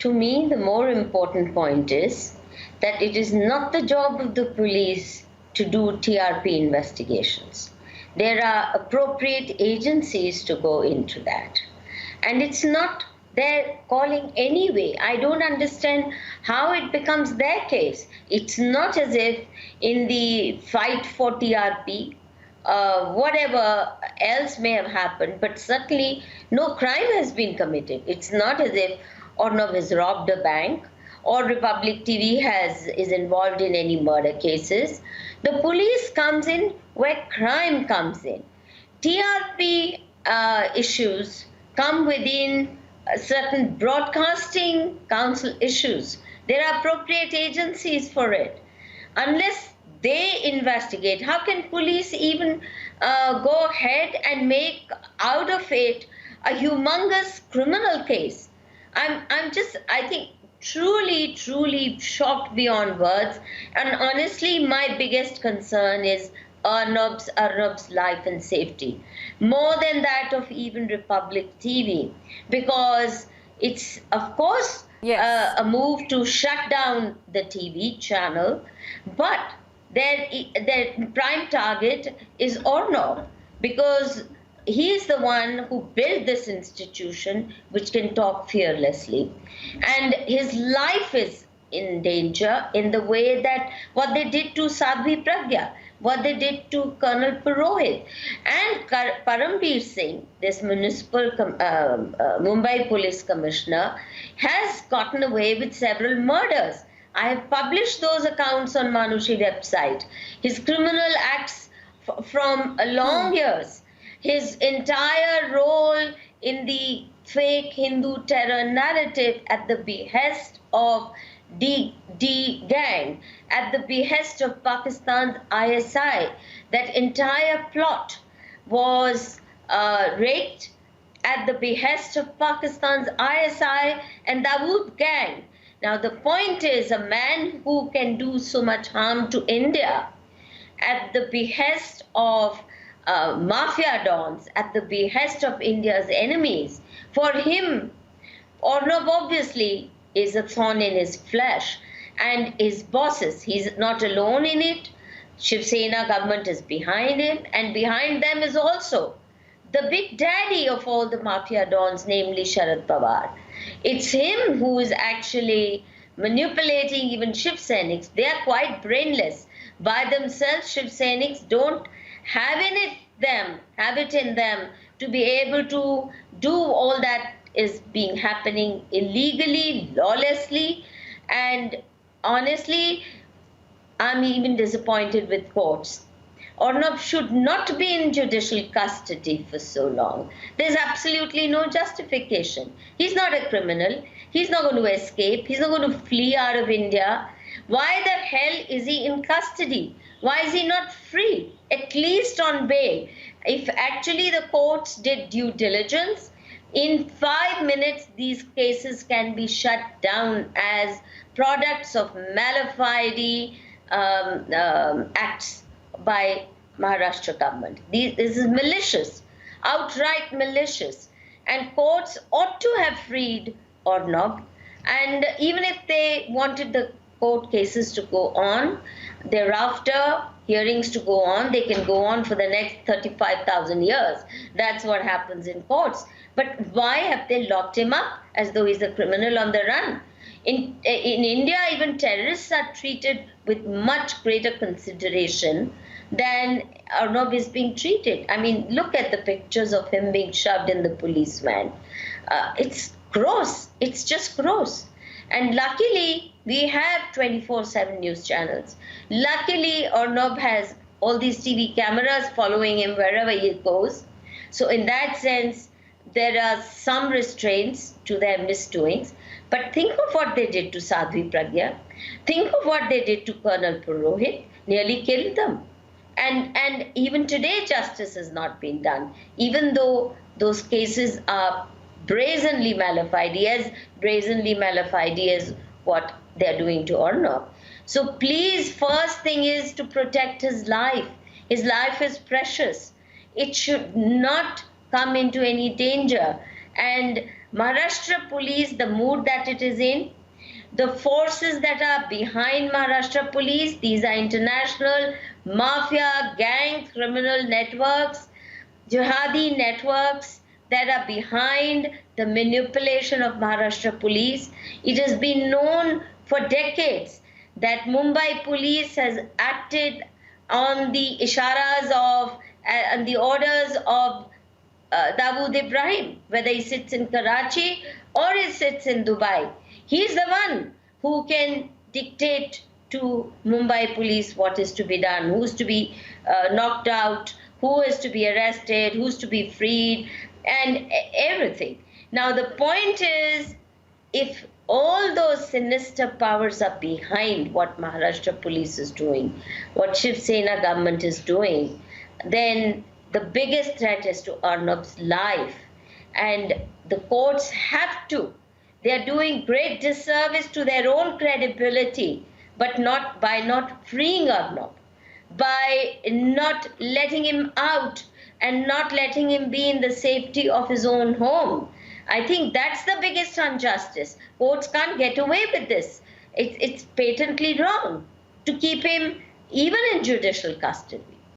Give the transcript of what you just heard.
to me, the more important point is that it is not the job of the police to do TRP investigations. There are appropriate agencies to go into that. And it's not their calling anyway. I don't understand how it becomes their case. It's not as if in the fight for TRP, whatever else may have happened, but certainly no crime has been committed. It's not as if Arnab has robbed a bank or Republic TV is involved in any murder cases. The police comes in where crime comes in. TRP issues come within certain broadcasting council issues. There are appropriate agencies for it. Unless they investigate, how can police even go ahead and make out of it a humongous criminal case? I think, truly shocked beyond words. And honestly, my biggest concern is Arnab's life and safety, more than that of even Republic TV, because it's, of course, Yes. a move to shut down the TV channel, but their prime target is Arnab, because he is the one who built this institution which can talk fearlessly. And his life is in danger in the way that what they did to Sadhvi Pragya, what they did to Colonel Purohit. And Parambir Singh, this municipal Mumbai police commissioner, has gotten away with several murders. I have published those accounts on Manushi website. His criminal acts from long years, his entire role in the fake Hindu terror narrative at the behest of D gang, at the behest of Pakistan's ISI. That entire plot was rigged at the behest of Pakistan's ISI and Dawood gang. Now the point is, a man who can do so much harm to India at the behest of mafia dons, at the behest of India's enemies, for him, Arnab obviously is a thorn in his flesh, and his bosses, he's not alone in it. Shiv Sena government is behind him, and behind them is also the big daddy of all the mafia dons, namely Sharad Pawar. It's him who is actually manipulating even Shiv Sainiks. They are quite brainless. By themselves, Shiv Sainiks don't have it in them to be able to do all that is being happening illegally, lawlessly. And honestly, I'm even disappointed with courts. Arnab should not be in judicial custody for so long. There's absolutely no justification. He's not a criminal. He's not going to escape. He's not going to flee out of India. Why the hell is he in custody? Why is he not free, at least on bail? If actually the courts did due diligence, in 5 minutes these cases can be shut down as products of malafide acts by Maharashtra government. This is malicious, outright malicious. And courts ought to have freed Arnab. And even if they wanted the court cases to go on, thereafter hearings to go on, they can go on for the next 35,000 years. That's what happens in courts. But why have they locked him up as though he's a criminal on the run? In India, even terrorists are treated with much greater consideration than Arnab is being treated. I mean, look at the pictures of him being shoved in the police van. It's gross. It's just gross. And luckily, we have 24/7 news channels. Luckily, Arnab has all these TV cameras following him wherever he goes. So in that sense, there are some restraints to their misdoings. But think of what they did to Sadhvi Pragya. Think of what they did to Colonel Purohit, nearly killed them. And even today, justice has not been done, even though those cases are brazenly malafide, as brazenly malafide as what they're doing to Arnab. So please, first thing is to protect his life. His life is precious. It should not come into any danger. And Maharashtra police, the mood that it is in, the forces that are behind Maharashtra police, these are international mafia, gang, criminal networks, jihadi networks that are behind the manipulation of Maharashtra police. It has been known for decades that Mumbai police has acted on the isharas of and the orders of Dawood Ibrahim, whether he sits in Karachi or he sits in Dubai. He's the one who can dictate to Mumbai police what is to be done, who's to be knocked out, who is to be arrested, who's to be freed, and everything. Now, the point is, if all those sinister powers are behind what Maharashtra police is doing, what Shiv Sena government is doing, then the biggest threat is to Arnab's life. And the courts have to. They are doing great disservice to their own credibility, but not by not freeing Arnab, by not letting him out and not letting him be in the safety of his own home. I think that's the biggest injustice. Courts can't get away with this. It's patently wrong to keep him even in judicial custody.